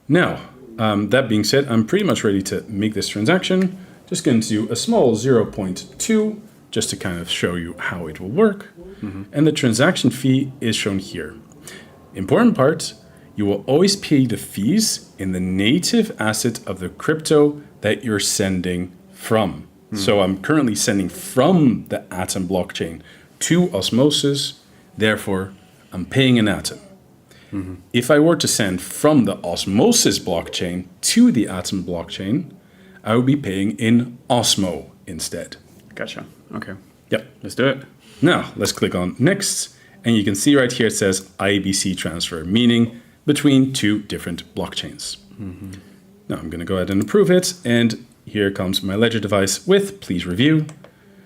Now, that being said, I'm pretty much ready to make this transaction. Just going to do a small 0.2 just to kind of show you how it will work. And the transaction fee is shown here. Important part, you will always pay the fees in the native asset of the crypto that you're sending from. So I'm currently sending from the Atom blockchain to Osmosis, therefore I'm paying an Atom. If I were to send from the Osmosis blockchain to the Atom blockchain, I would be paying in Osmo instead. Gotcha. Okay. Yep. Let's do it. Now let's click on next, and you can see right here it says IBC transfer, meaning between two different blockchains. Now I'm going to go ahead and approve it, and here comes my Ledger device with please review.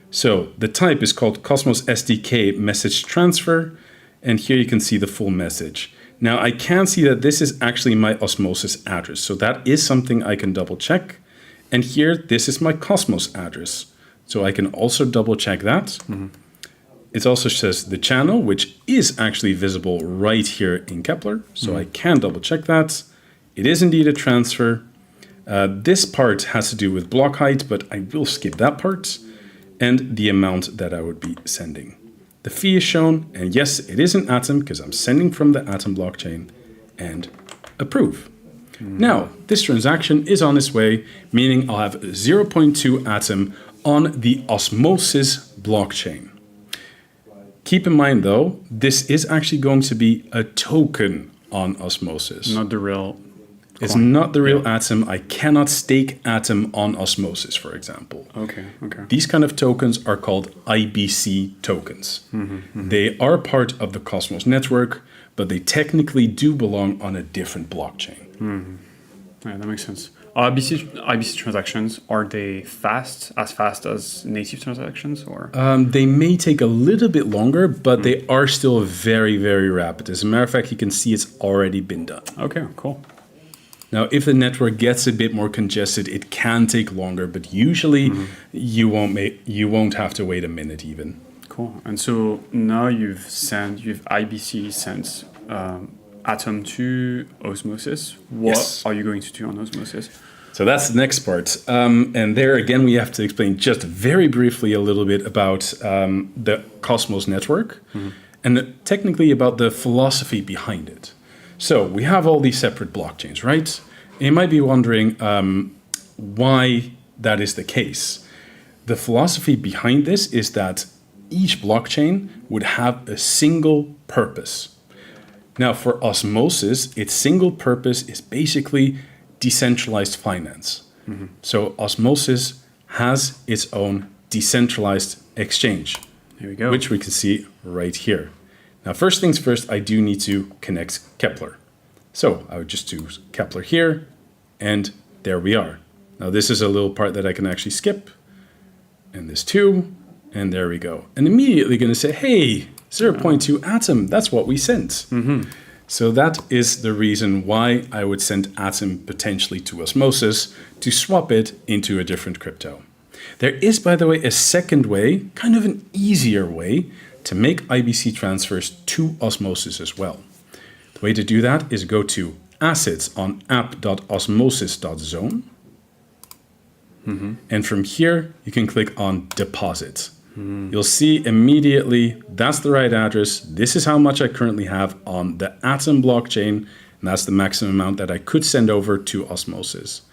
So the type is called Cosmos SDK message transfer, and here you can see the full message. Now I can see that this is actually my Osmosis address, so that is something I can double check. And here, this is my Cosmos address, so I can also double check that. It also says the channel, which is actually visible right here in Kepler, so I can double check that. It is indeed a transfer. This part has to do with block height, but I will skip that part, and the amount that I would be sending. The fee is shown, and yes, it is an Atom because I'm sending from the Atom blockchain, and approve. Now, this transaction is on its way, meaning I'll have 0.2 Atom on the Osmosis blockchain. Keep in mind though, this is actually going to be a token on Osmosis. Not the real. It's not the real Atom. I cannot stake Atom on Osmosis, for example. Okay. These kind of tokens are called IBC tokens. They are part of the Cosmos network, but they technically do belong on a different blockchain. Yeah, that makes sense. IBC transactions, are they fast as native transactions, or? They may take a little bit longer, but they are still very, very rapid. As a matter of fact, you can see it's already been done. Okay, cool. Now, if the network gets a bit more congested, it can take longer, but usually you won't have to wait a minute even. Cool. And so now you've IBC sent Atom to Osmosis. What Yes. are you going to do on Osmosis? So that's the next part. And there again, we have to explain just very briefly a little bit about the Cosmos network and technically about the philosophy behind it. So we have all these separate blockchains, right? And you might be wondering why that is the case. The philosophy behind this is that each blockchain would have a single purpose. Now, for Osmosis, its single purpose is basically decentralized finance. So Osmosis has its own decentralized exchange, Here we go. which we can see right here. Now, first things first, I do need to connect Kepler. So I would just do Kepler here, and there we are. Now, this is a little part that I can actually skip, and this too, and there we go. And immediately going to say, hey, 0.2 atom, that's what we sent. So that is the reason why I would send atom potentially to Osmosis to swap it into a different crypto. There is, by the way, a second way, kind of an easier way, to make IBC transfers to Osmosis as well. The way to do that is go to Assets on app.osmosis.zone. And from here, you can click on Deposit. You'll see immediately that's the right address. This is how much I currently have on the Atom blockchain, and that's the maximum amount that I could send over to Osmosis.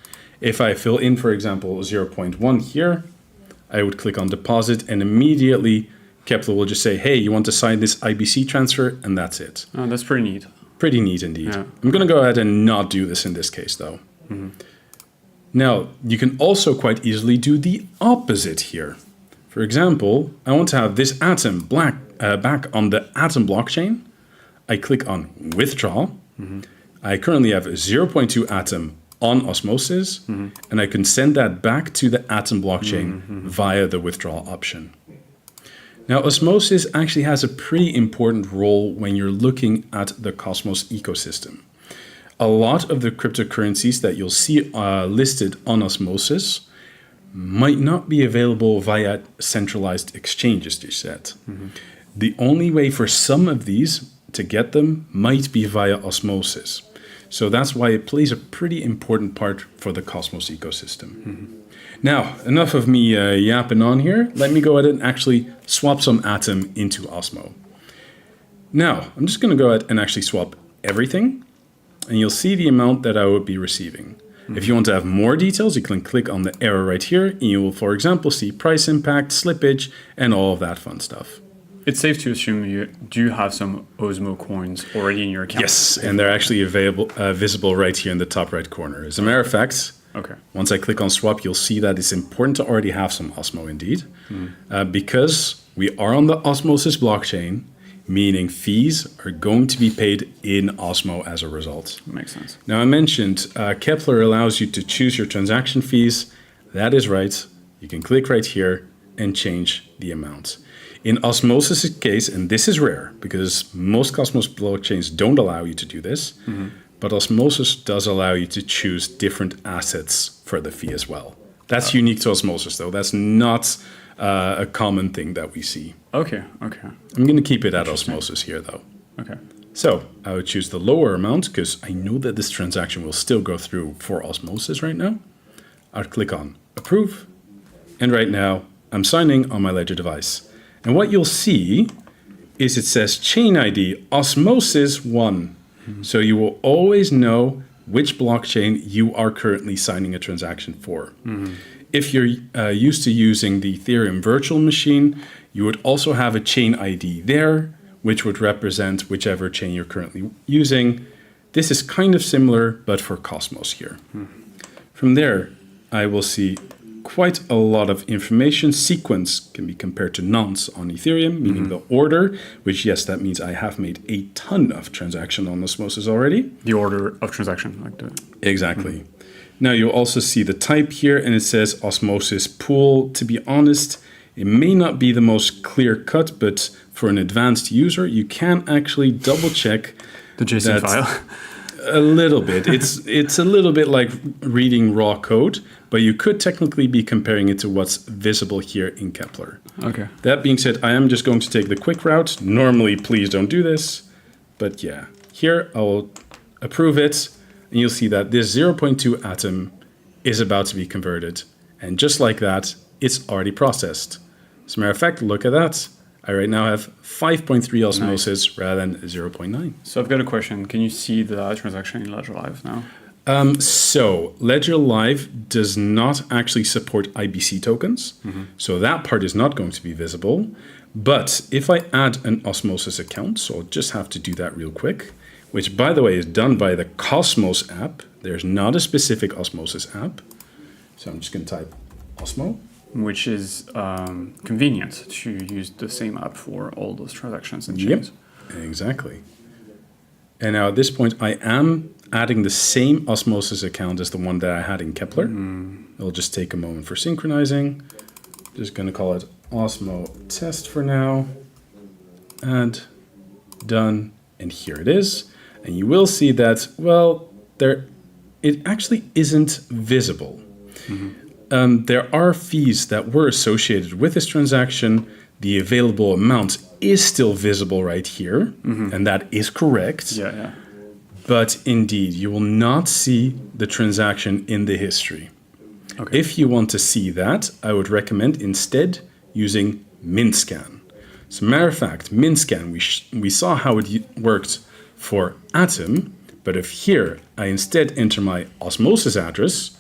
If I fill in, for example, 0.1 here, I would click on Deposit, and immediately Kepler will just say, hey, you want to sign this IBC transfer, and that's it. Oh, that's pretty neat. Pretty neat indeed. Yeah. I'm going to go ahead and not do this in this case, though. Now, you can also quite easily do the opposite here. For example, I want to have this atom back on the Atom blockchain. I click on Withdraw. I currently have 0.2 atom on Osmosis, and I can send that back to the Atom blockchain via the withdrawal option. Now, Osmosis actually has a pretty important role when you're looking at the Cosmos ecosystem. A lot of the cryptocurrencies that you'll see listed on Osmosis might not be available via centralized exchanges, they said. The only way for some of these to get them might be via Osmosis. So that's why it plays a pretty important part for the Cosmos ecosystem. Now, enough of me yapping on here. Let me go ahead and actually swap some Atom into Osmo. Now, I'm just going to go ahead and actually swap everything, and you'll see the amount that I would be receiving. If you want to have more details, you can click on the arrow right here, and you will, for example, see price impact, slippage, and all of that fun stuff. It's safe to assume you do have some Osmo coins already in your account. Yes, and they're actually visible right here in the top right corner. As a matter of fact, once I click on swap, you'll see that it's important to already have some Osmo indeed, because we are on the Osmosis blockchain, meaning fees are going to be paid in Osmo as a result. Makes sense. Now, I mentioned Kepler allows you to choose your transaction fees. That is right. You can click right here and change the amount. In Osmosis' case, and this is rare because most Cosmos blockchains don't allow you to do this, but Osmosis does allow you to choose different assets for the fee as well. That's unique to Osmosis, though. That's not a common thing that we see. Okay. I'm going to keep it at Osmosis here, though. Okay. So I would choose the lower amount because I know that this transaction will still go through for Osmosis right now. I'll click on Approve. And right now, I'm signing on my Ledger device. And what you'll see is it says chain ID Osmosis 1. So you will always know which blockchain you are currently signing a transaction for. If you're used to using the Ethereum virtual machine, you would also have a chain ID there, which would represent whichever chain you're currently using. This is kind of similar, but for Cosmos here. From there, I will see quite a lot of information. Sequence can be compared to nonce on Ethereum, meaning the order, which, yes, that means I have made a ton of transactions on Osmosis already. The order of transaction, like the... Exactly. Now, you'll also see the type here, and it says Osmosis Pool. To be honest, it may not be the most clear cut, but for an advanced user, you can actually double check the JSON file. A little bit. It's a little bit like reading raw code, but you could technically be comparing it to what's visible here in Kepler. Okay. That being said, I am just going to take the quick route. Normally, please don't do this. But yeah, here I will approve it, and you'll see that this 0.2 atom is about to be converted. And just like that, it's already processed. As a matter of fact, look at that. I right now have 5.3 Osmosis rather than 0.9. So I've got a question. Can you see the transaction in Ledger Live now? So Ledger Live does not actually support IBC tokens. So that part is not going to be visible. But if I add an Osmosis account, so I'll just have to do that real quick, which, by the way, is done by the Cosmos app. There's not a specific Osmosis app. So I'm just going to type Osmo. Which is convenient to use the same app for all those transactions and chains. Yep, exactly. And now at this point, I am adding the same Osmosis account as the one that I had in Kepler. It'll just take a moment for synchronizing. Just going to call it Osmo Test for now. add, done, and here it is. And you will see that, well, it actually isn't visible. There are fees that were associated with this transaction. The available amount is still visible right here, and that is correct. Yeah. But indeed, you will not see the transaction in the history. Okay. If you want to see that, I would recommend instead using MinScan. As a matter of fact, MinScan, we saw how it worked for Atom, but if here I instead enter my Osmosis address,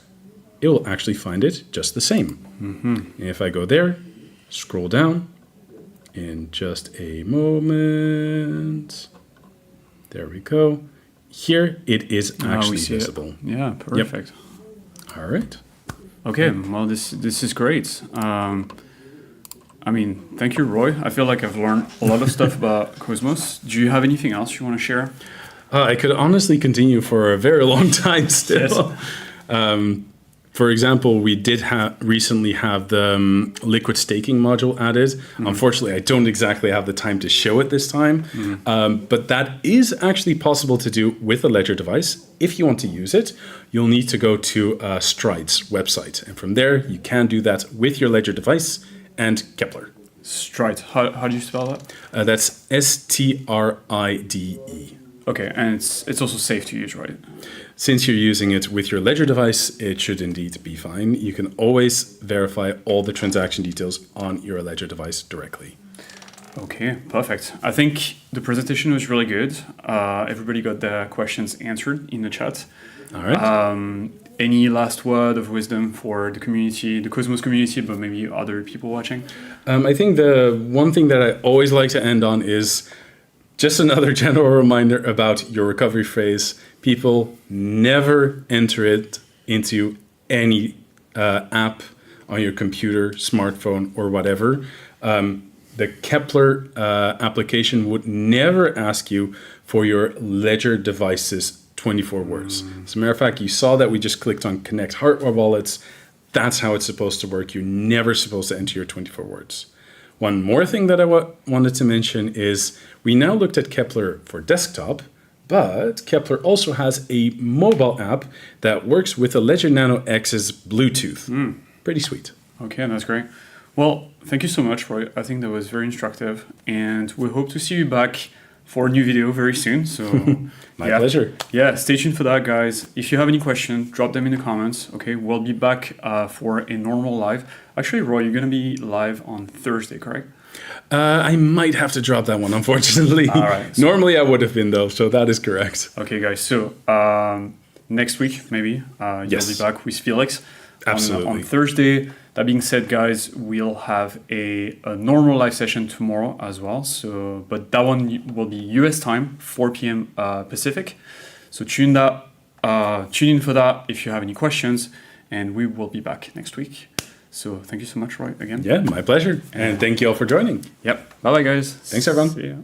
it will actually find it just the same. And if I go there, scroll down, in just a moment, there we go. Here it is actually visible. It. Yeah, perfect. Yep. All right. Okay, well, this is great. I mean, thank you, Roy. I feel like I've learned a lot of stuff about Cosmos. Do you have anything else you want to share? I could honestly continue for a very long time still. Yes. For example, we did recently have the liquid staking module added. Unfortunately, I don't exactly have the time to show it this time, but that is actually possible to do with a Ledger device. If you want to use it, you'll need to go to Stride's website, and from there you can do that with your Ledger device and Kepler. Stride. How do you spell that? That's STRIDE. Okay, and it's also safe to use, right? Since you're using it with your Ledger device, it should indeed be fine. You can always verify all the transaction details on your Ledger device directly. Okay, perfect. I think the presentation was really good. Everybody got their questions answered in the chat. All right. Any last word of wisdom for the community, the Cosmos community, but maybe other people watching? I think the one thing that I always like to end on is just another general reminder about your recovery phrase. People, never enter it into any app on your computer, smartphone, or whatever. The Kepler application would never ask you for your Ledger device's 24 words. As a matter of fact, you saw that we just clicked on Connect Hardware Wallets. That's how it's supposed to work. You're never supposed to enter your 24 words. One more thing that I wanted to mention is we now looked at Kepler for desktop, but Kepler also has a mobile app that works with a Ledger Nano X's Bluetooth. Pretty sweet. Okay, that's great. Well, thank you so much, Roy. I think that was very instructive, and we hope to see you back for a new video very soon. So My pleasure. Yeah, stay tuned for that, guys. If you have any questions, drop them in the comments. Okay, we'll be back for a normal live. Actually, Roy, you're going to be live on Thursday, correct? I might have to drop that one, unfortunately. All right. Normally I would have been, though, so that is correct. Okay, guys. So next week, maybe, you'll be back with Felix. Absolutely. On Thursday. That being said, guys, we'll have a normal live session tomorrow as well. So, but that one will be US time, 4 p.m. Pacific. So tune in for that if you have any questions, and we will be back next week. So thank you so much, Roy, again. Yeah, my pleasure. And thank you all for joining. Yep. Bye-bye, guys. Thanks, everyone. See ya.